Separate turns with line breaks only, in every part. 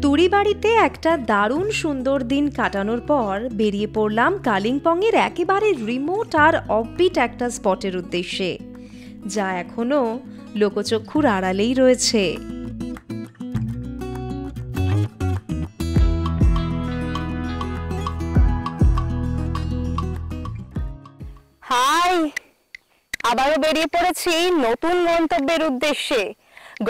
তুড়িবাড়িতে একটা দারুণ সুন্দর দিন কাটানোর পর বেরিয়ে পড়লাম কালিম্পংয়ের একেবারে রিমোট আর অফবিট একটা স্পটের উদ্দেশ্যে, যা এখনো লোকচক্ষুর আড়ালেই রয়েছে।
হাই, আবারও বেরিয়ে পড়েছি নতুন গন্তব্যের উদ্দেশ্যে।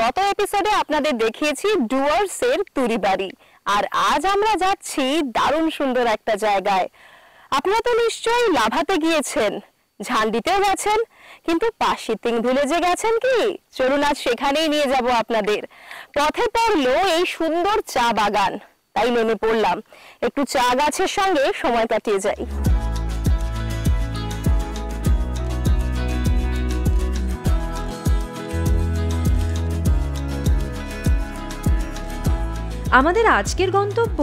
গত এপিসোডে আপনাদের দেখিয়েছি ডুয়ার্সের তুড়িবাড়ি, আর আজ আমরা যাচ্ছি দারুণ সুন্দর একটা জায়গায়। আপনারা তো নিশ্চয়ই লাভাতে গিয়েছেন, ঝান্ডিতেও গেছেন, কিন্তু পাশিতিং ভিলেজে গেছেন কি? চলুন আজ সেখানেই নিয়ে যাব আপনাদের। পথে পড়লো এই সুন্দর চা বাগান, তাই নেমে পড়লাম, একটু চা গাছের সঙ্গে সময় কাটিয়ে যাই।
আমাদের আজকের গন্তব্য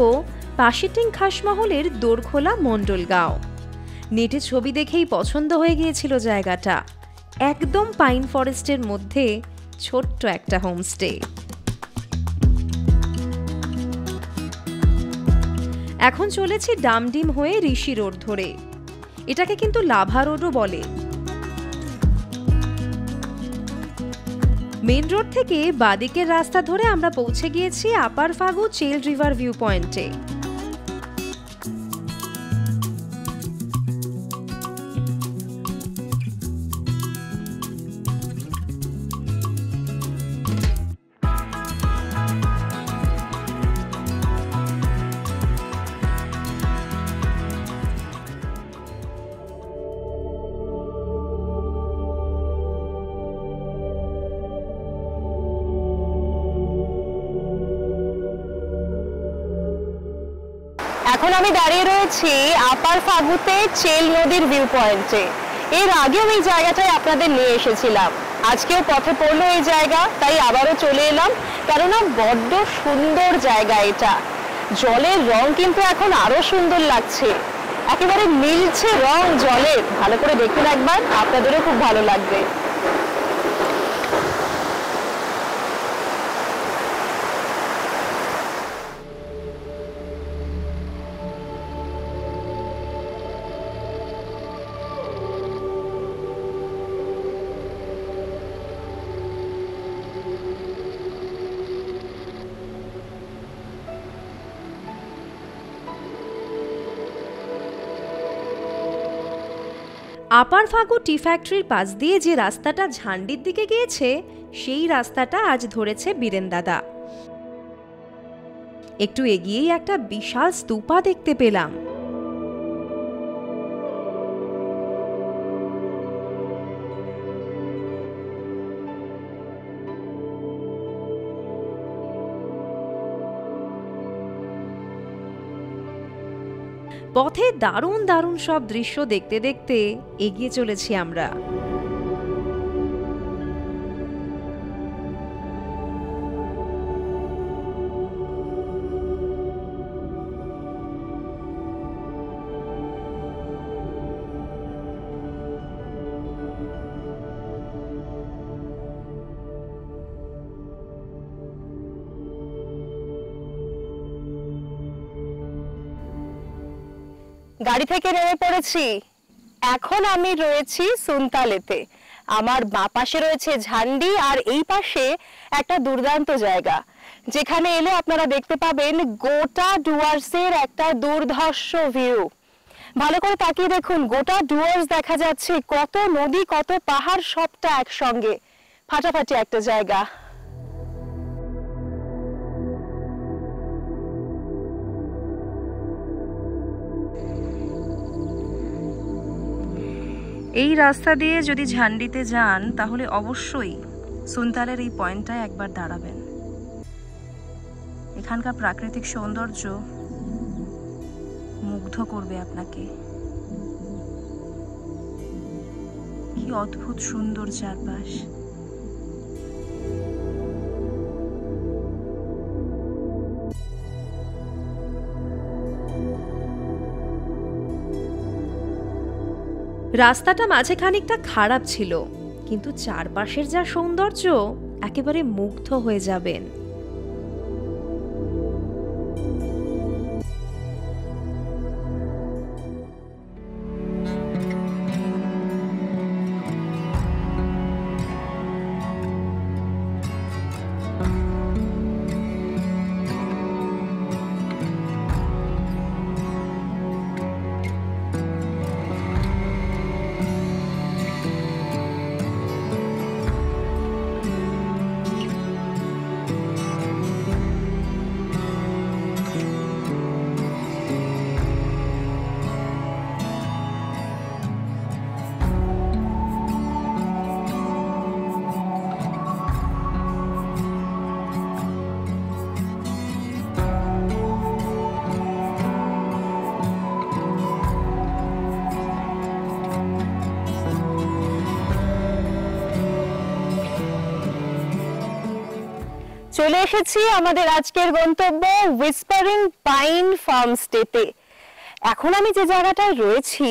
পাশিটিং খাসমহলের দোরখোলা মণ্ডলগাঁও। নেটে ছবি দেখেই পছন্দ হয়ে গিয়েছিল জায়গাটা। একদম পাইন ফরেস্টের মধ্যে ছোট্ট একটা হোমস্টে। এখন চলেছি ডামডিম হয়ে ঋষি রোড ধরে। এটাকে কিন্তু লাভা রোডও বলে। মেন রোড থেকে বাদিকের রাস্তা ধরে আমরা পৌঁছে গিয়েছি আপার ফাগু চেল রিভার ভিউ পয়েন্টে।
এখন আমি দাঁড়িয়ে রয়েছি আপার ফাগুতে চেল নদীর ভিউ পয়েন্টে। এর আগেও এই জায়গাটায় আপনাদের নিয়ে এসেছিলাম, আজকেও পথে পড়লো এই জায়গা, তাই আবারও চলে এলাম, কেননা বড্ড সুন্দর জায়গা এটা। জলের রং কিন্তু এখন আরো সুন্দর লাগছে, একেবারে মিলছে রং জলের। ভালো করে দেখুন একবার, আপনাদেরও খুব ভালো লাগবে।
আপার ফাগু টি ফ্যাক্টরির পাশ দিয়ে যে রাস্তাটা ঝান্ডির দিকে গিয়েছে, সেই রাস্তাটা আজ ধরেছে বীরেন দাদা। একটু এগিয়েই একটা বিশাল স্তূপা দেখতে পেলাম। পথে দারুণ দারুণ সব দৃশ্য দেখতে দেখতে এগিয়ে চলেছি আমরা।
গাড়ি থেকে নেমে পড়েছি, এখন আমি রয়েছি সুনতালেতে। আমার বাঁ পাশে রয়েছে ঝান্ডি, আর এই পাশে একটা দুর্দান্ত জায়গা, যেখানে এলে আপনারা দেখতে পাবেন গোটা ডুয়ার্সের একটা দুর্ধর্ষ ভিউ। ভালো করে তাকিয়ে দেখুন, গোটা ডুয়ার্স দেখা যাচ্ছে, কত নদী কত পাহাড় সবটা একসঙ্গে, ফাটাফাটি একটা জায়গা।
এই রাস্তা দিয়ে যদি ঝান্ডিতে যান, তাহলে অবশ্যই সুনতালের এই পয়েন্টটায় একবার দাঁড়াবেন। এখানকার প্রাকৃতিক সৌন্দর্য মুগ্ধ করবে আপনাকে। কি অদ্ভুত সুন্দর চারপাশ।
রাস্তাটা মাঝে খানিকটা খারাপ ছিল, কিন্তু চারপাশের যা সৌন্দর্য, একেবারে মুগ্ধ হয়ে যাবেন।
চলে এসেছি আমাদের আজকের গন্তব্য হুইসপারিং পাইন ফার্ম স্টেতে। এখন আমি যে জায়গাটায় রয়েছি,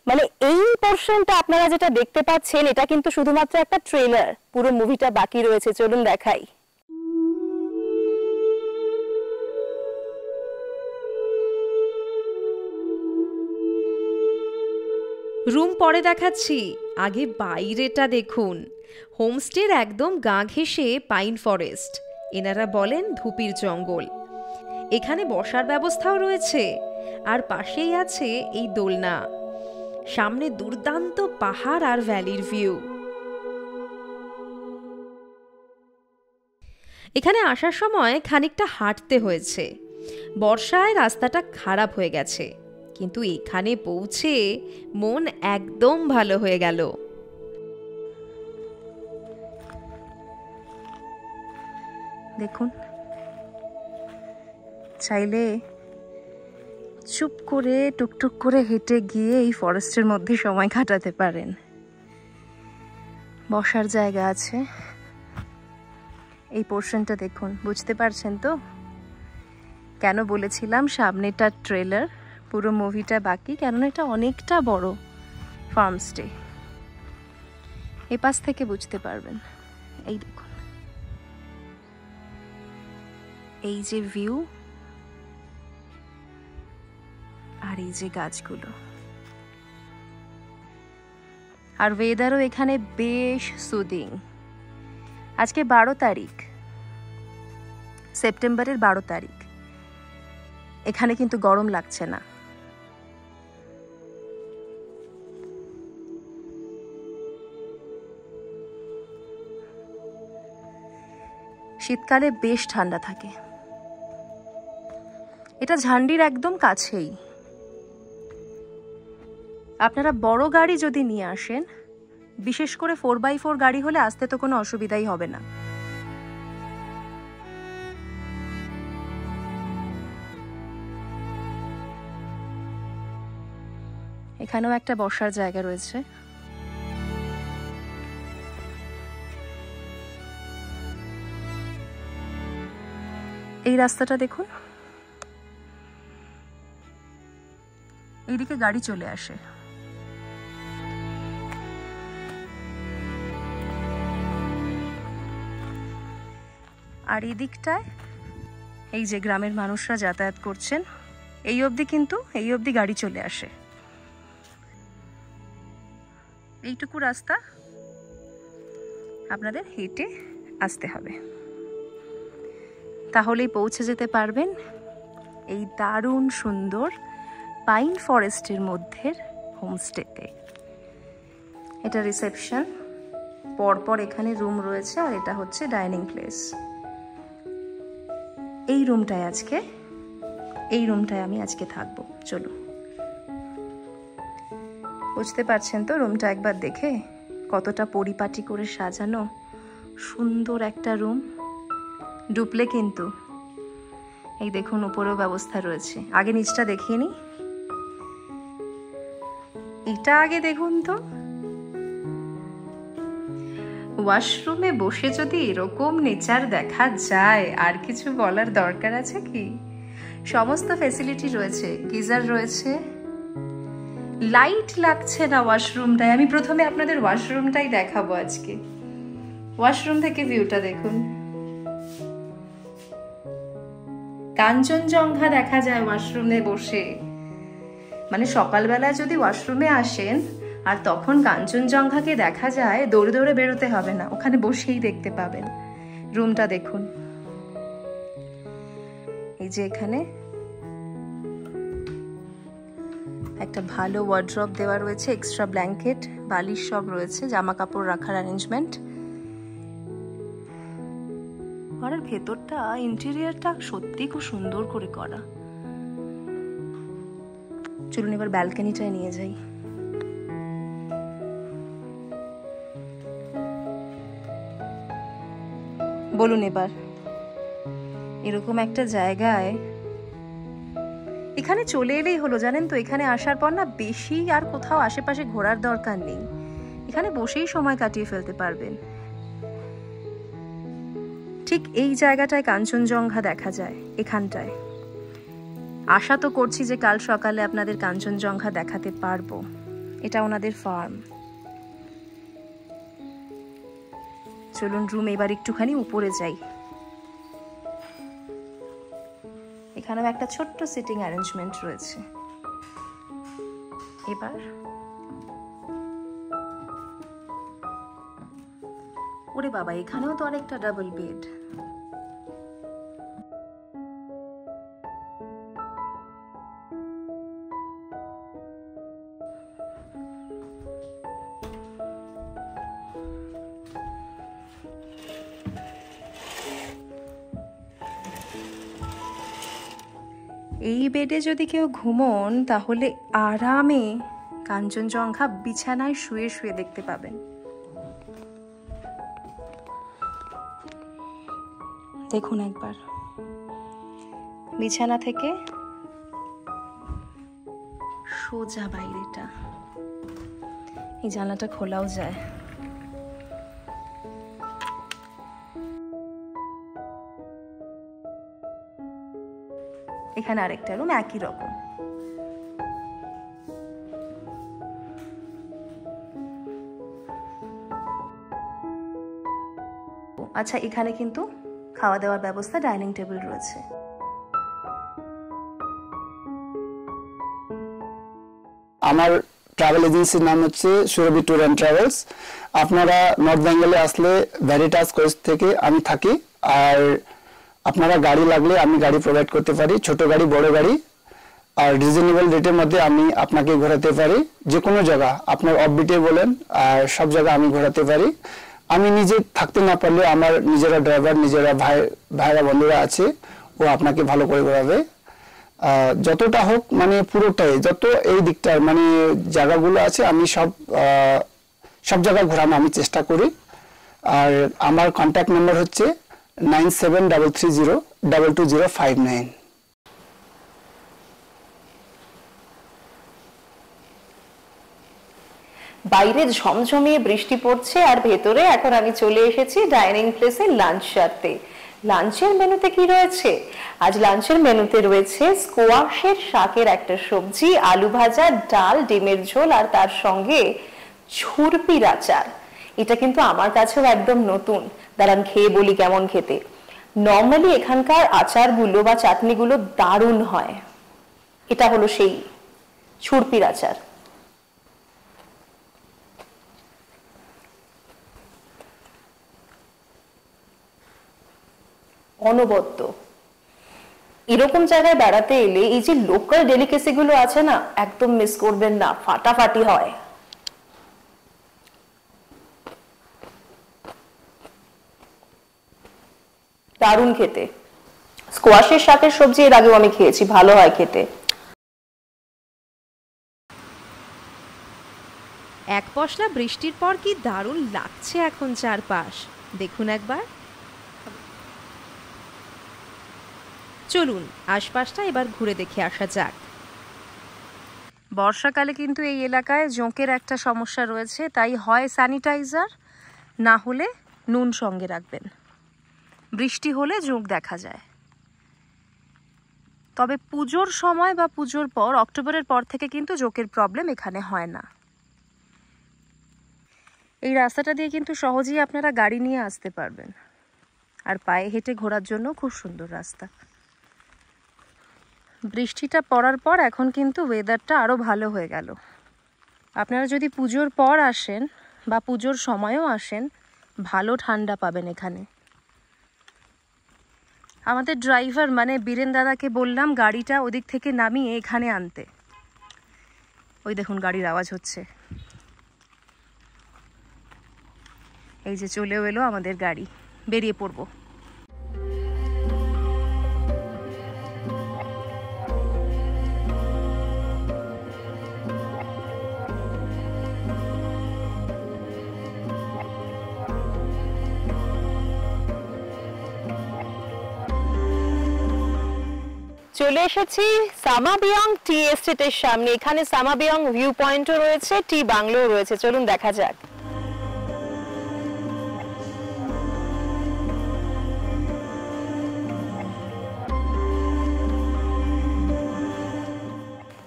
মানে এই পোরশনটা আপনারা যেটা দেখতে পাচ্ছেন, এটা কিন্তু শুধুমাত্র একটা ট্রেলার, পুরো মুভিটা বাকি রয়েছে। চলুন দেখাই।
রুম পরে দেখাচ্ছি, আগে বাইরেটা দেখুন। হোমস্টের একদম গা ঘেঁষে পাইন ফরেস্ট, এনারা বলেন ধুপির জঙ্গল। এখানে বসার ব্যবস্থাও রয়েছে, আর পাশেই আছে এই দোলনা। সামনে দুর্দান্ত পাহাড় আর ভ্যালির ভিউ। এখানে আসার সময় খানিকটা হাঁটতে হয়েছে, বর্ষায় রাস্তাটা খারাপ হয়ে গেছে, কিন্তু এখানে পৌঁছে মন একদম ভালো হয়ে গেল।
দেখুন, চাইলে চুপ করে টুকটুক করে হেঁটে গিয়ে এই ফরেস্টের মধ্যে সময় কাটাতে পারেন। বসার জায়গা আছে। এই পোর্শনটা দেখুন, বুঝতে পারছেন তো কেন বলেছিলাম সামনেটা ট্রেলার, পুরো মুভিটা বাকি? কেননা এটা অনেকটা বড় ফার্মস্টে। এই পাশ থেকে বুঝতে পারবেন। এই দেখুন, এই যে ভিউ আর এই যে গাছগুলো, আর ওয়েদারও এখানে বেশ সুদিং। আজকে 12 তারিখ, সেপ্টেম্বরের 12 তারিখ। এখানে কিন্তু গরম লাগছে না। শীতকালে বেশ ঠান্ডা থাকে। এটা ঝান্ডির একদম কাছেই। আপনারা বড় গাড়ি যদি নিয়ে আসেন, বিশেষ করে 4x4 গাড়ি হলে আসতে তো কোনো অসুবিধাই হবে না। এখানেও একটা বসার জায়গা রয়েছে। এই রাস্তাটা দেখুন, এইদিকে গাড়ি চলে আসে। আর এই দিকটায় এই যে গ্রামের মানুষরা যাতায়াত করছেন, এই অবধি কিন্তু এই অবধি গাড়ি চলে আসে। এইটুকু রাস্তা আপনাদের হেঁটে আসতে হবে, তাহলেই পৌঁছে যেতে পারবেন এই দারুণ সুন্দর পাইন ফরেস্টের মধ্যে হোমস্টেতে। এটা রিসেপশন, পরপর এখানে রুম রয়েছে, আর এটা হচ্ছে ডাইনিং প্লেস। এই রুমটায় আমি আজকে থাকবো। চলো, বুঝতে পারছেন তো রুমটা একবার দেখে কতটা পরিপাটি করে সাজানো, সুন্দর একটা রুম। ডুপ্লে কিন্তু এই দেখুন উপরেও ব্যবস্থা রয়েছে। আগে নিচটা দেখিয়ে নি, এটা আগে দেখুন তো। ওয়াশরুমে বসে যদি এরকম নেচার দেখা যায়, আর কিছু বলার দরকার আছে কি? সমস্ত ফ্যাসিলিটি রয়েছে, গিজার রয়েছে, লাইট লাগছে না ওয়াশরুমটায়। আমি প্রথমে আপনাদের ওয়াশরুমটাই দেখাবো আজকে। ওয়াশরুম থেকে ভিউটা দেখুন, কাঞ্চনজঙ্ঘা দেখা যায় ওয়াশরুমে বসে। মানে সকালবেলায় যদি ওয়াশরুমে আসেন আর তখন কাঞ্চনজঙ্ঘাকে দেখা যায়, দৌড়ে দৌড়ে বেরোতে হবে না, ওখানে বসেই দেখতে পাবেন। রুমটা দেখুন, এই যে এখানে একটা ভালো ওয়ার্ড্রপ দেওয়া রয়েছে, এক্সট্রা ব্ল্যাঙ্কেট, বালিশ সব রয়েছে, জামা কাপড় রাখার অ্যারেঞ্জমেন্ট। ঘরের ভেতরটা, ইন্টেরিয়রটা সত্যি খুব সুন্দর করে করা। চলুন এবার ব্যালকনিটায় নিয়ে যাই। বলুন এবার, এরকম একটা জায়গায় এখানে চলে এলেই হলো, জানেন তো। এখানে আসার পর না বেশি আর কোথাও আশেপাশে ঘোরার দরকার নেই, এখানে বসেই সময় কাটিয়ে ফেলতে পারবেন। ঠিক এই জায়গাটায় কাঞ্চনজঙ্ঘা দেখা যায়, এখানটায়। আশা তো করছি যে কাল সকালে আপনাদের কাঞ্চনজঙ্ঘা দেখাতে পারবো। এটা ওনাদের ফার্ম। চলুন রুম এবার একটুখানি উপরে যাই। এখানেও একটা ছোট্ট সিটিং অ্যারেঞ্জমেন্ট রয়েছে। এবার ওরে বাবা, এখানেও তো আরেকটা ডাবল বেড। এই বেডে যদি কেউ ঘুমোন তাহলে আরামে কাঞ্চনজঙ্ঘা বিছানায় শুয়ে শুয়ে দেখতে পাবেন। দেখুন একবার, বিছানা থেকে সোজা বাইরেটা। এই জানলাটা খোলাও যায়। এখানে আরেকটা রুম, একই রকম। আচ্ছা, এখানে কিন্তু খাওয়া দাওয়ার ব্যবস্থা, ডাইনিং টেবিল রয়েছে।
আমার ট্রাভেল এজেন্সির নাম হচ্ছে সুরভি ট্যুর অ্যান্ড ট্রাভেলস। আপনারা নর্থ বেঙ্গলে আসলে ভ্যারিটাস কোস্ট থেকে আমি থাকি। আর আপনারা গাড়ি লাগলে আমি গাড়ি প্রোভাইড করতে পারি, ছোট গাড়ি, বড় গাড়ি। আর রিজনেবল রেটের মধ্যে আমি আপনাকে ঘোরাতে পারি। যে কোনো জায়গা আপনার অফবিটে বলেন, আর সব জায়গা আমি ঘোরাতে পারি। আমি নিজে থাকতে না পারলে আমার নিজেরা ড্রাইভার, নিজেরা ভাইরা বন্ধুরা আছে, ও আপনাকে ভালো করে ঘোরাবে। যতটা হোক মানে পুরোটাই, যত এই দিকটার মানে জায়গাগুলো আছে আমি সব জায়গা ঘোরানো আমি চেষ্টা করি। আর আমার কন্ট্যাক্ট নাম্বার হচ্ছে 9733022059।
বাইরে ঝমঝমিয়ে বৃষ্টি পড়ছে, আর ভেতরে এখন আমি চলে এসেছি ডাইনিং প্লেসে লাঞ্চ সারতে। লাঞ্চের মেনুতে কি রয়েছে? আজ লাঞ্চের মেনুতে রয়েছে স্কোয়াশের শাকের একটা সবজি, আলু ভাজা, ডাল, ডিমের ঝোল, আর তার সঙ্গে ছুরপির আচার। এটা কিন্তু আমার কাছেও একদম নতুন। দাঁড়ান খেয়ে বলি কেমন খেতে। নর্মালি এখানকার আচারগুলো বা চাটনিগুলো দারুণ হয়। এটা হলো সেই ছুরপির আচার। অনবদ্য। এরকম জায়গায় বেড়াতে এলে এই যে লোকাল ডেলিকেসি গুলো আছে না, একদম মিস করবেন না, ফাটাফাটি হয়। দারুণ খেতে। স্কোয়াশের শাকের সবজি এর আগেও আমি খেয়েছি, ভালো হয় খেতে।
এক পশলা বৃষ্টির পর কি দারুণ লাগছে এখন চারপাশ, দেখুন একবার। চলুন আশপাশটা এবার ঘুরে দেখে আসা যাক।
বর্ষাকালে কিন্তু এই এলাকায় জোঁকের একটা সমস্যা রয়েছে, তাই হয় স্যানিটাইজার, না হলে নুন সঙ্গে রাখবেন। বৃষ্টি হলে জোঁক দেখা যায়। তবে পুজোর সময় বা পুজোর পর, অক্টোবরের পর থেকে কিন্তু জোঁকের প্রবলেম এখানে হয় না। এই রাস্তাটা দিয়ে কিন্তু সহজেই আপনারা গাড়ি নিয়ে আসতে পারবেন, আর পায়ে হেঁটে ঘোরার জন্য খুব সুন্দর রাস্তা। বৃষ্টিটা পড়ার পর এখন কিন্তু ওয়েদারটা আরও ভালো হয়ে গেল। আপনারা যদি পুজোর পর আসেন বা পুজোর সময়ও আসেন, ভালো ঠান্ডা পাবেন এখানে। আমাদের ড্রাইভার মানে বীরেন দাদাকে বললাম গাড়িটা ওদিক থেকে নামিয়ে এখানে আনতে। ওই দেখুন গাড়ির আওয়াজ হচ্ছে। এই যে চলেও এলো আমাদের গাড়ি, বেরিয়ে পড়বো।
চলে এসেছি সামাবিয়ং টি এস্টেটের সামনে। এখানে সামাবিয়ং ভিউ পয়েন্টও রয়েছে, টি বাংলো রয়েছে। চলুন দেখা যাক।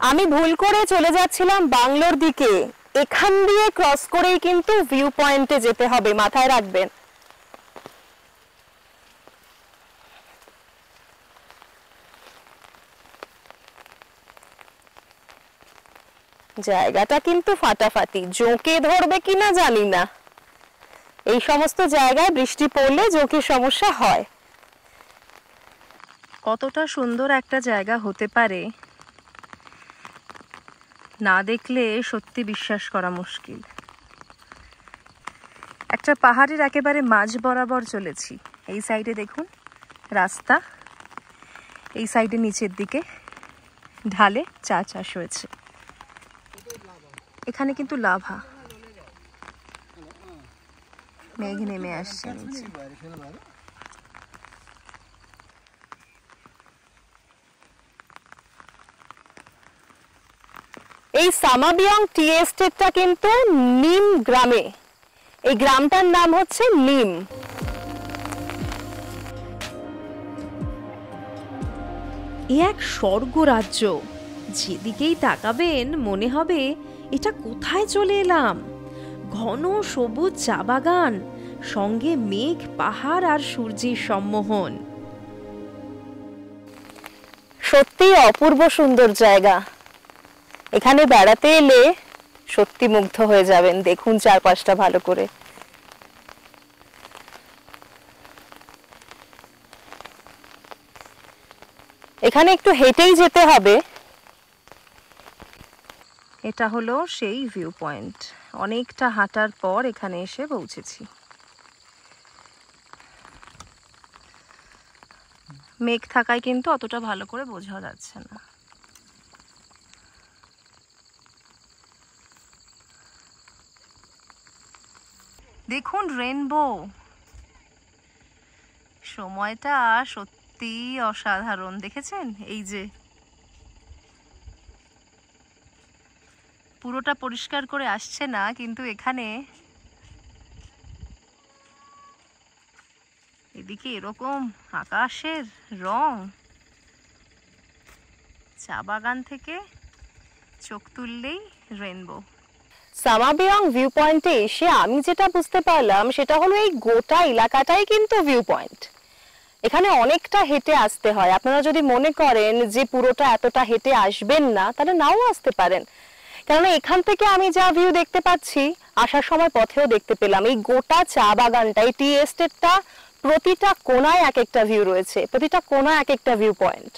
আমি ভুল করে চলে যাচ্ছিলাম বাংলোর দিকে, এখান দিয়ে ক্রস করেই কিন্তু ভিউ পয়েন্টে যেতে হবে, মাথায় রাখবেন। জায়গাটা কিন্তু ফাটাফাটি, জোঁকে ধরবে কিনা জানি না। এই সমস্ত জায়গায় বৃষ্টি পড়লে জোঁকের সমস্যা হয়।
কতটা সুন্দর একটা জায়গা হতে পারে না দেখলে সত্যি বিশ্বাস করা মুশকিল। একটা পাহাড়ের একেবারে মাঝ বরাবর চলেছি। এই সাইডে দেখুন রাস্তা, এই সাইডে নিচের দিকে ঢালে চা চাষ হয়েছে। এখানে কিন্তু লাভা, মেঘ নেমে আসছে নিচে।
এই সামাবিয়ং টি এস্টেটটা কিন্তু নিম গ্রামে, এই গ্রামটার নাম হচ্ছে নিম।
এ এক স্বর্গরাজ্য, যেদিকেই তাকাবেন মনে হবে এটা কোথায় চলে এলাম। ঘন সবুজ চা বাগান, সঙ্গে মেঘ, পাহাড় আর সূর্যের সম্মোহন।
সত্যি অপূর্ব সুন্দর জায়গা, এখানে বেড়াতে এলে সত্যি মুগ্ধ হয়ে যাবেন। দেখুন চারপাশটা ভালো করে। এখানে একটু হেঁটেই যেতে হবে।
এটা হলো সেই ভিউ পয়েন্ট। অনেকটা হাঁটার পর এখানে এসে পৌঁছেছি। মেঘ থাকায় কিন্তু অতটা ভালো করে বোঝা যাচ্ছে না। দেখুন রেইনবো, সময়টা সত্যি অসাধারণ। দেখেছেন এই যে পুরোটা পরিষ্কার করে আসছে না, কিন্তু এখানে এদিকে এরকম আকাশের রং, চা বাগান থেকে চোখ তুললেই রেইনবো।
সামাবিয়ং ভিউ পয়েন্টে এসে আমি যেটা বুঝতে পারলাম সেটা হলো এই গোটা এলাকাটাই কিন্তু ভিউ পয়েন্ট। এখানে অনেকটা হেঁটে আসতে হয়। আপনারা যদি মনে করেন যে পুরোটা এতটা হেঁটে আসবেন না, তাহলে নাও আসতে পারেন। কেননা এখান থেকে আমি যা ভিউ দেখতে পাচ্ছি, আসার সময় পথেও দেখতে পেলাম। এই গোটা চা বাগানটা, এই টি এস্টেটটা, প্রতিটা কোনায় এক একটা ভিউ রয়েছে, প্রতিটা কোনায় এক একটা ভিউ পয়েন্ট।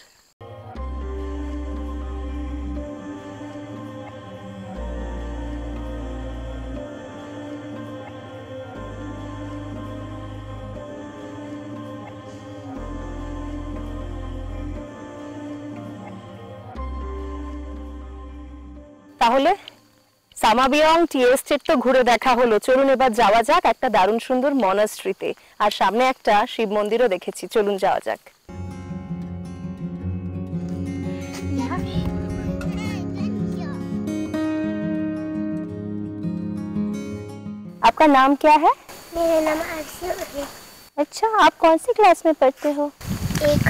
তাহলে সামাবিয়ং টি এস্টেট তো ঘুরে দেখা হলো, চলুন এবার যাওয়া যাক একটা দারুণ সুন্দর মনাস্ট্রিতে। আর সামনে একটা শিব মন্দিরও দেখেছি, চলুন যাওয়া যাক। आपका नाम क्या है?
मेरा नाम आरसी है।
अच्छा, आप कौन सी क्लास में पढ़ते हो?
एक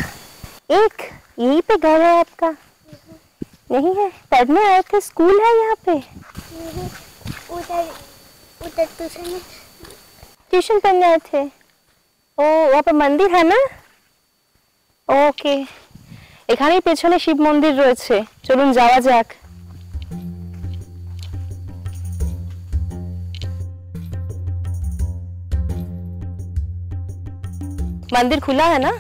एक। यहीं पे घर है आपका? नहीं है, पढ़ने आए थे, स्कूल है यहाँ पे?
उधर उधर
ट्यूशन पढ़ने आए थे। ओ, वहाँ पे मंदिर है ना? ओके, এখানেই পেছনে শিব মন্দির রয়েছে, চলুন যাওয়া যাক। मंदिर खुला है ना?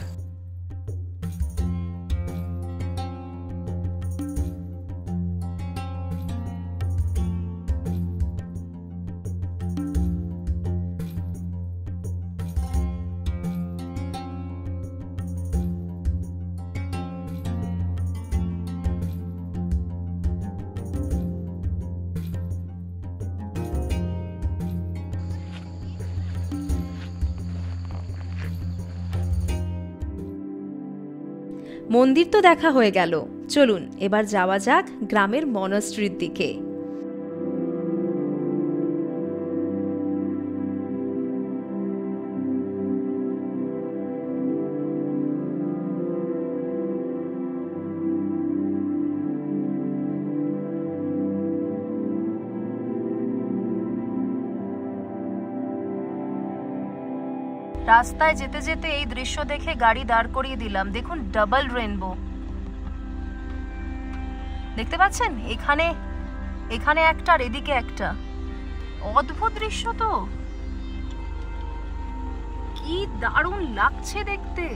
মন্দির তো দেখা হয়ে গেল, চলুন এবার যাওয়া যাক গ্রামের মনাস্ট্রির দিকে। রাস্তায় যেতে যেতে এই দৃশ্য দেখে গাড়ি দাঁড় করিয়ে দিলাম। দেখুন ডাবল রেইনবো দেখতে পাচ্ছেন, এখানে এখানে একটা আর এদিকে একটা। অদ্ভুত দৃশ্য তো, কি দারুণ লাগছে দেখতে,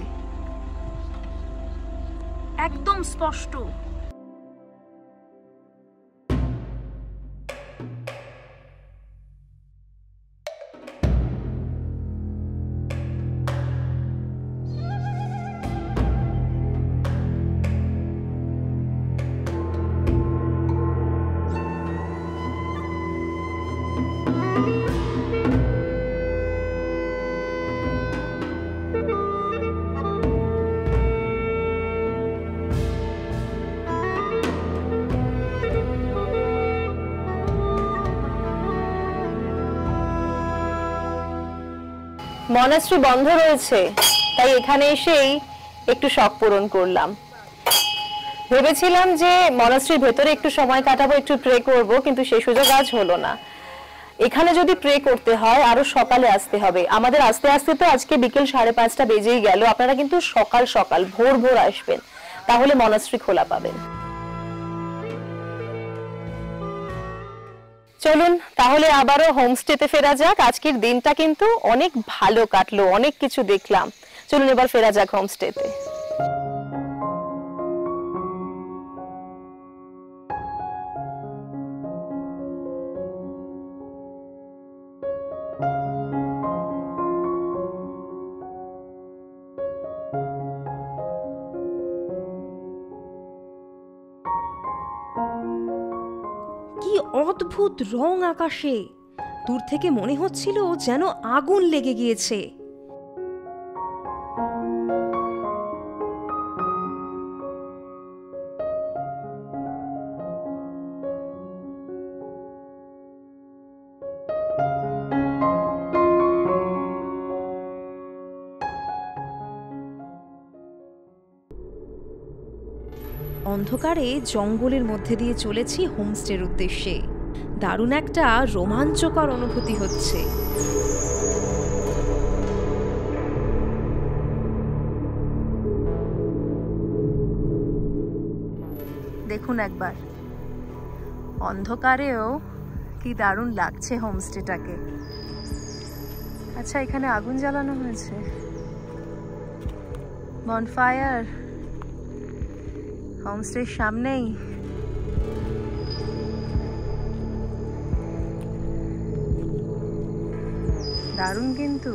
একদম স্পষ্ট।
মনাস্ট্রি বন্ধ রয়েছে, তাই এখানে এসেই একটু শখ পূরণ করলাম। ভেবেছিলাম যে মনাস্ট্রির ভেতরে একটু সময় কাটাবো, একটু প্রে করব, কিন্তু সেই সুযোগ আজ হলো না। এখানে যদি প্রে করতে হয় আরো সকালে আসতে হবে। আমাদের আস্তে আস্তে তো আজকে বিকেল 5:30 বেজেই গেল। আপনারা কিন্তু সকাল সকাল ভোর ভোর আসবেন, তাহলে মনাস্ট্রি খোলা পাবেন। চলুন তাহলে আবারও হোমস্টেতে ফেরা যাক। আজকের দিনটা কিন্তু অনেক ভালো কাটলো, অনেক কিছু দেখলাম। চলুন এবার ফেরা যাক হোমস্টেতে।
কি অদ্ভুত রং আকাশে, দূর থেকে মনে হচ্ছিল যেন আগুন লেগে গিয়েছে। অন্ধকারে জঙ্গলের মধ্যে দিয়ে চলেছি হোমস্টের উদ্দেশ্যে। দারুণ একটা রোমাঞ্চকর অনুভূতি হচ্ছে। দেখুন একবার, অন্ধকারেও কি দারুণ লাগছে হোমস্টেটাকে। আচ্ছা, এখানে আগুন জ্বালানো হয়েছে, বনফায়ার হোমস্টের সামনেই। দারুণ কিন্তু।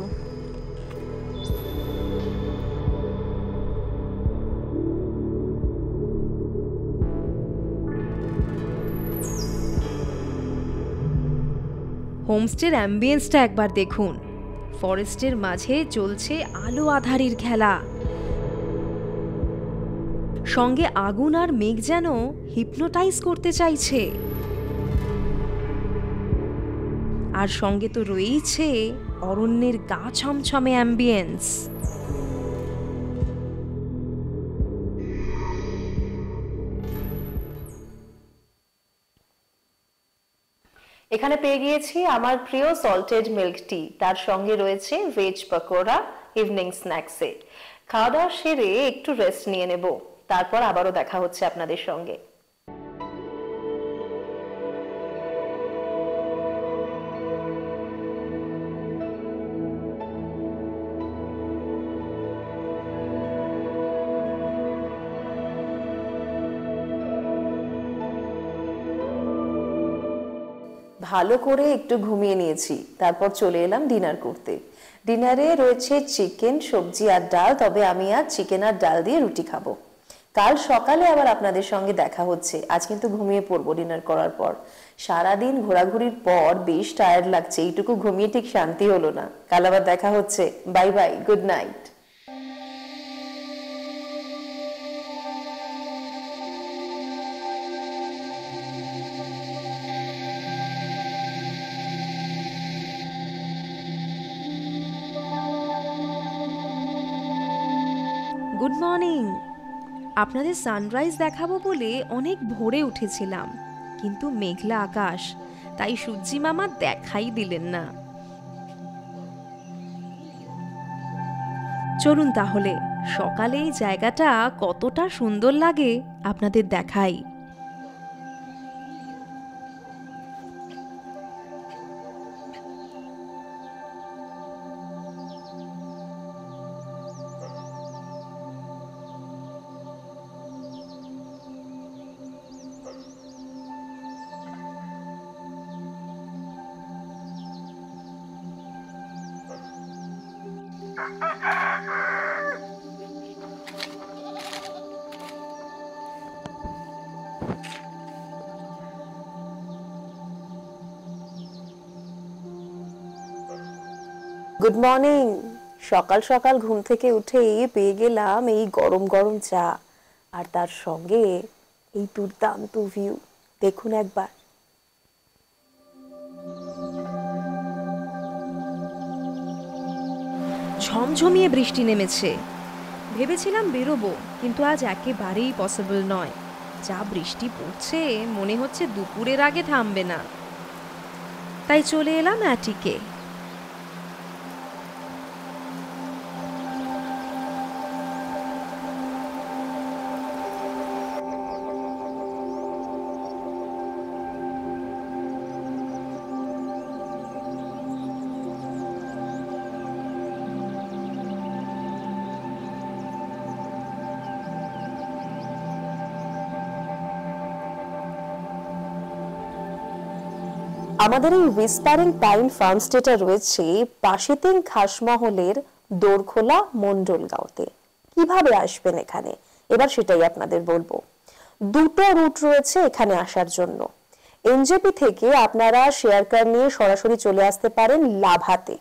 হোমস্টের অ্যাম্বিয়েন্সটা একবার দেখুন। ফরেস্টের মাঝে চলছে আলো আঁধারির খেলা, সঙ্গে আগুন আর মেঘ যেন হিপনোটাইজ করতে চাইছে। আর সঙ্গে তো রয়েছে অরণ্যের গা ছমছমে অ্যাম্বিয়েন্স।
এখানে পেয়ে গিয়েছি আমার প্রিয় সল্টেড মিল্ক টি, তার সঙ্গে রয়েছে ভেজ পকোড়া ইভিনিং স্ন্যাক্সে। খাওয়া দাওয়া সেরে একটু রেস্ট নিয়ে নেব, তারপর আবারও দেখা হচ্ছে আপনাদের সঙ্গে। ভালো করে একটু ঘুমিয়ে নিয়েছি, তারপর চলে এলাম ডিনার করতে। ডিনারে রয়েছে চিকেন, সবজি আর ডাল, তবে আমি আজ চিকেন আর ডাল দিয়ে রুটি খাবো। কাল সকালে আবার আপনাদের সঙ্গে দেখা হচ্ছে। আজ কিন্তু ঘুমিয়ে পড়বো ডিনার করার পর। সারাদিন ঘোরাঘুরির পর বেশ টায়ার্ড লাগছে, এইটুকু ঘুমিয়ে ঠিক শান্তি হলো না। কাল আবার দেখা হচ্ছে। Bye bye, good night.
Good morning. আপনাদের সানরাইজ দেখাবো বলে অনেক ভোরে উঠেছিলাম, কিন্তু মেঘলা আকাশ, তাই সূর্যি মামা দেখাই দিলেন না। চলুন তাহলে সকালে এই জায়গাটা কতটা সুন্দর লাগে আপনাদের দেখাই।
Good morning. সকাল সকাল ঘুম থেকে উঠেই পেয়ে গেলাম এই গরম গরম চা, আর তার সঙ্গে এই দুর্দান্ত ভিউ। দেখুন একবার।
ঝমঝমিয়ে বৃষ্টি নেমেছে। ভেবেছিলাম বেরোবো, কিন্তু আজ একেবারেই পসিবল নয়। যা বৃষ্টি পড়ছে মনে হচ্ছে দুপুরের আগে থামবে না। তাই চলে এলাম অ্যাটিকে।
আমাদের এই হুইসপারিং পাইন ফার্মস্টেটা রয়েছে পাশিতিং খাসমহলের দোরখোলা মন্ডলগাঁওতে। কিভাবে আসবেন এখানে এবার সেটাই আপনাদের বলবো। দুটো রুট রয়েছে এখানে আসার জন্য। এনজেপি থেকে আপনারা শেয়ার কার নিয়ে সরাসরি চলে আসতে পারেন লাভাতে।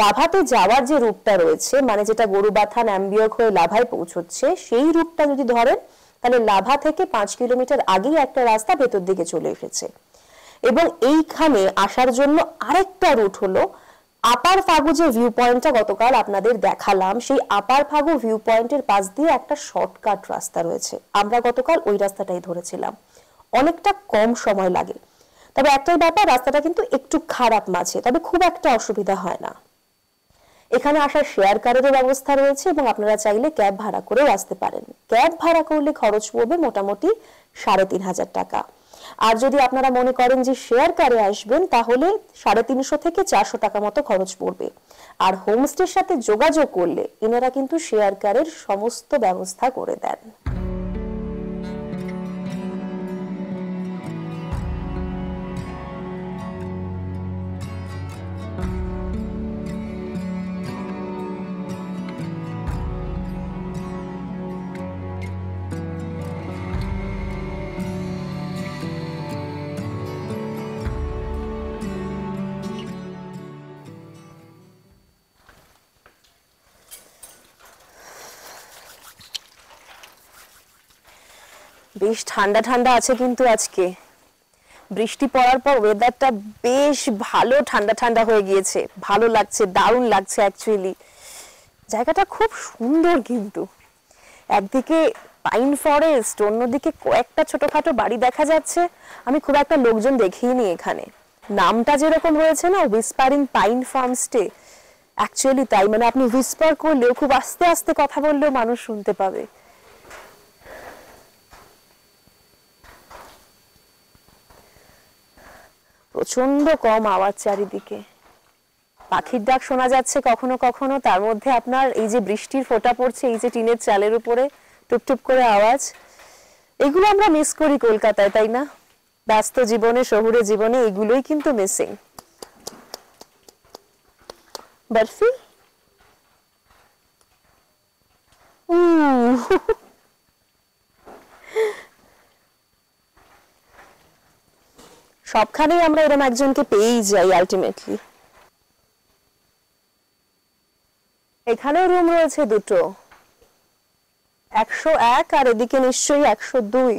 লাভাতে যাওয়ার যে রুটটা রয়েছে, মানে যেটা গরুবাথান অ্যাম্বিয়ক হয়ে লাভায় পৌঁছচ্ছে, সেই রুটটা যদি ধরেন তাহলে লাভা থেকে 5 কিলোমিটার আগেই একটা রাস্তা ভেতর দিকে চলে এসেছে। এবং এইখানে আসার জন্য আরেকটা রুট হলো আপার ফাগু, যে ভিউ পয়েন্টটা গতকাল আপনাদের দেখালাম, সেই আপার ফাগু ভিউ পয়েন্টের পাশ দিয়ে একটা শর্টকাট রাস্তা রয়েছে। আমরা গতকাল ওই রাস্তাটাই ধরেছিলাম। অনেকটা কম সময় লাগে, তবে একটাই ব্যাপার, রাস্তাটা কিন্তু একটু খারাপ মাঝে, তবে খুব একটা অসুবিধা হয় না। এখানে আসার শেয়ার কারেরও ব্যবস্থা রয়েছে এবং আপনারা চাইলে ক্যাব ভাড়া করেও আসতে পারেন। ক্যাব ভাড়া করলে খরচ পড়বে মোটামুটি 3,500 টাকা। আর যদি আপনারা মনে করেন যে শেয়ার কারে আসবেন তাহলে 350 থেকে 400 টাকা মতো খরচ পড়বে। আর হোমস্টের সাথে যোগাযোগ করলে এনারা কিন্তু শেয়ার কারের সমস্ত ব্যবস্থা করে দেন। বেশ ঠান্ডা ঠান্ডা আছে কিন্তু আজকে বৃষ্টি পড়ার পর ওয়েদারটা বেশ ভালো ঠান্ডা ঠান্ডা হয়ে গিয়েছে। ভালো লাগছে, দারুণ লাগছে অ্যাকচুয়ালি। জায়গাটা খুব সুন্দর, কিন্তু একদিকে পাইন ফরেস্ট, অন্যদিকে কয়েকটা ছোটখাটো বাড়ি দেখা যাচ্ছে। আমি খুব একটা লোকজন দেখিনি এখানে। নামটা যেরকম রয়েছে না, হুইসপারিং পাইন ফার্মস্টে, অ্যাকচুয়ালি তাই। মানে আপনি হুইসপার করলেও, খুব আস্তে আস্তে কথা বললেও মানুষ শুনতে পাবে। প্রচন্ড কম আওয়াজ চারিদিকে। পাখির ডাক শোনা যাচ্ছে কখনো কখনো, তার মধ্যে আপনার এই যে বৃষ্টির ফোঁটা পড়ছে, এই যে টিনের চালের উপরে টুপটুপ করে আওয়াজ, এগুলো আমরা মিস করি কলকাতায়, তাই না? ব্যস্ত জীবনে, শহুরে জীবনে এগুলোই কিন্তু মিসিং। বরফি সবখানেই আমরা এরকম একজনকে পেয়েই যাই আলটিমেটলি। এখানেও রুম রয়েছে দুটো, 101 আর এদিকে নিশ্চয়ই 102।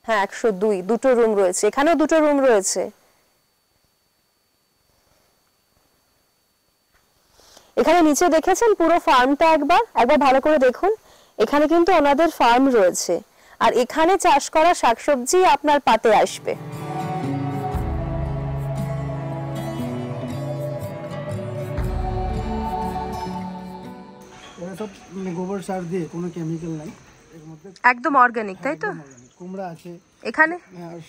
হ্যাঁ 102, দুটো রুম রয়েছে। এখানেও দুটো রুম রয়েছে। এখানে নিচে দেখেছেন পুরো ফার্মটা, একবার ভালো করে দেখুন। এখানে কিন্তু ওনাদের ফার্ম রয়েছে, আর এখানে চাষ করা শাকসবজি আপনার পাতে আসবে।
সার দিয়ে, কোনো কেমিক্যাল নাই এর মধ্যে,
একদম অর্গানিক, তাই তো?
কুমড়া আছে
এখানে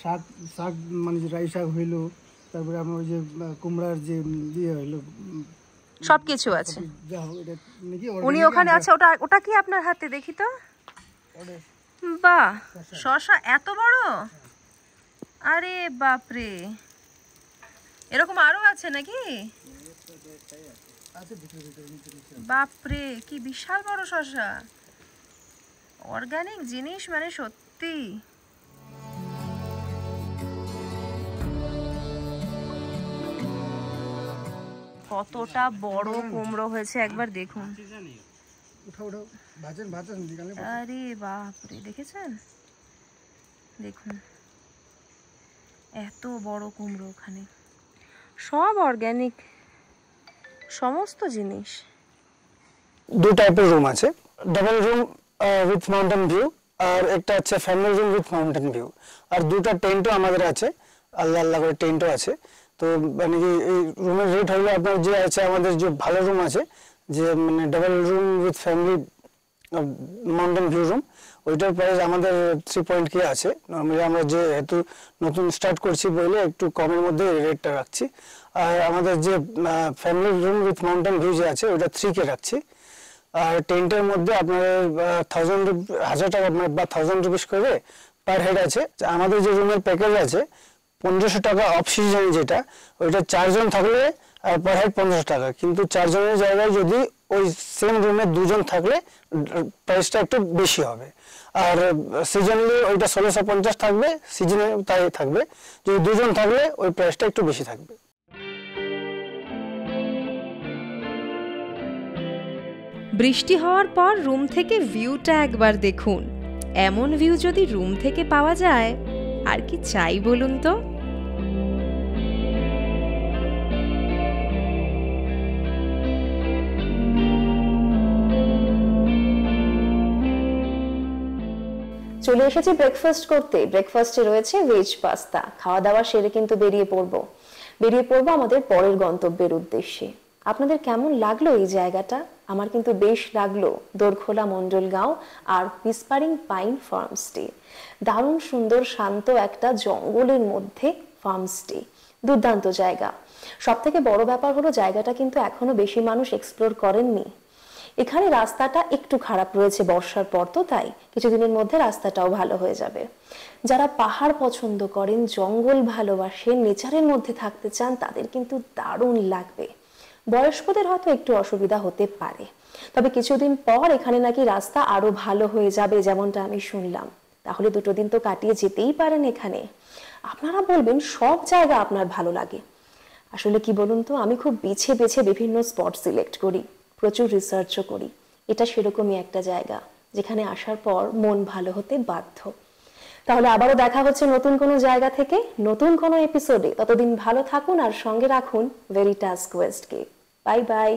শাক, শাক মানে যে রাই শাক হইলো, তারপরে আমার ওই যে কুমড়ার যে দিয়ে হইলো,
সবকিছু আছে।
যা হোক এটা নাকি
উনি ওখানে আছে। ওটা ওটা কি আপনার হাতে? দেখি তো। বাহ, শসা এত বড়! আরে বাপরে, এরকম আরো আছে নাকি? বাপরে, কি বিশাল বড় শসা! অর্গানিক জিনিস মানে সত্যি। কতটা বড় কুমড়ো হয়েছে একবার দেখুন। আরে বাপরে, দেখেছেন? দেখুন এত বড় কুমড়ো, ওখানে সব অর্গানিক সমস্ত জিনিস।
দু টাইপের রুম আছে, double room with mountain view, আর একটা আছে family room with mountain view. আর দুটো টেন্টও আমাদের আছে, আল্লাহ আল্লাহ করে টেন্টও আছে। তো মানে কি এই রুমের রেট হলো আপনার যে আছে, আমাদের যে ভালো রুম আছে, যে মানে double room with family mountain view room, ওইটার প্রাইস আমাদের 3.K আছে। নর্মালি আমরা যেহেতু নতুন স্টার্ট করছি বলে একটু কমের মধ্যে রেটটা রাখছি। আর আমাদের যে family room with mountain view যে আছে, ওটা 3K রাখছি। আর টেন্টের মধ্যে আপনার 1000 টাকা বা 1000 রুপিস করে পার হেড আছে। আমাদের যে রুমের প্যাকেজ আছে 1500 টাকা অফ সিজন, যেটা ওইটা 4 জন থাকলে পার হেড 1500 টাকা। কিন্তু 4 জনের জায়গায় যদি ওই সেম রুমে 2 জন থাকলে প্রাইসটা একটু বেশি হবে। আর সিজনলি ওইটা 1650 থাকবে, সিজনে তাই থাকবে। যদি 2 জন থাকলে ওই প্রাইসটা একটু বেশি থাকবে।
বৃষ্টি হওয়ার পর রুম থেকে ভিউটা একবার দেখুন। এমন ভিউ যদি রুম থেকে পাওয়া যায়, আর কি চাই বলুন তো?
চলে এসেছি ব্রেকফাস্ট করতে। ব্রেকফাস্টে রয়েছে ভেজ পাস্তা। খাওয়া দাওয়া সেরে কিন্তু বেরিয়ে পড়বো আমাদের পরের গন্তব্যের উদ্দেশ্যে। আপনাদের কেমন লাগলো এই জায়গাটা? আমার কিন্তু বেশ লাগলো। দোরখোলা মন্ডলগাঁও আর হুইসপারিং পাইন ফার্ম স্টে, দারুণ সুন্দর শান্ত একটা জঙ্গলের মধ্যে ফার্ম স্টে, দুর্দান্ত জায়গা। সব থেকে বড় ব্যাপার হলো জায়গাটা কিন্তু এখনো বেশি মানুষ এক্সপ্লোর করেননি। এখানে রাস্তাটা একটু খারাপ রয়েছে বর্ষার পর, তো তাই কিছুদিনের মধ্যে রাস্তাটাও ভালো হয়ে যাবে। যারা পাহাড় পছন্দ করেন, জঙ্গল ভালোবাসেন, নেচারের মধ্যে থাকতে চান, তাদের কিন্তু দারুণ লাগবে। বয়স্কদের হয়তো একটু অসুবিধা হতে পারে, তবে কিছুদিন পর এখানে নাকি রাস্তা আরো ভালো হয়ে যাবে, যেমনটা আমি শুনলাম। তাহলে 2 দিন তো কাটিয়ে যেতেই পারেন এখানে। আপনারা বলবেন সব জায়গা আপনার ভালো লাগে। আসলে কি বলুন তো, আমি খুব বেছে বেছে বিভিন্ন স্পট সিলেক্ট করি, প্রচুর রিসার্চও করি। এটা সেরকমই একটা জায়গা যেখানে আসার পর মন ভালো হতে বাধ্য। তাহলে আবারও দেখা হচ্ছে নতুন কোনো জায়গা থেকে, নতুন কোনো এপিসোডে। ততদিন ভালো থাকুন আর সঙ্গে রাখুন ভেরিটাস কোয়েস্টকে। Bye bye.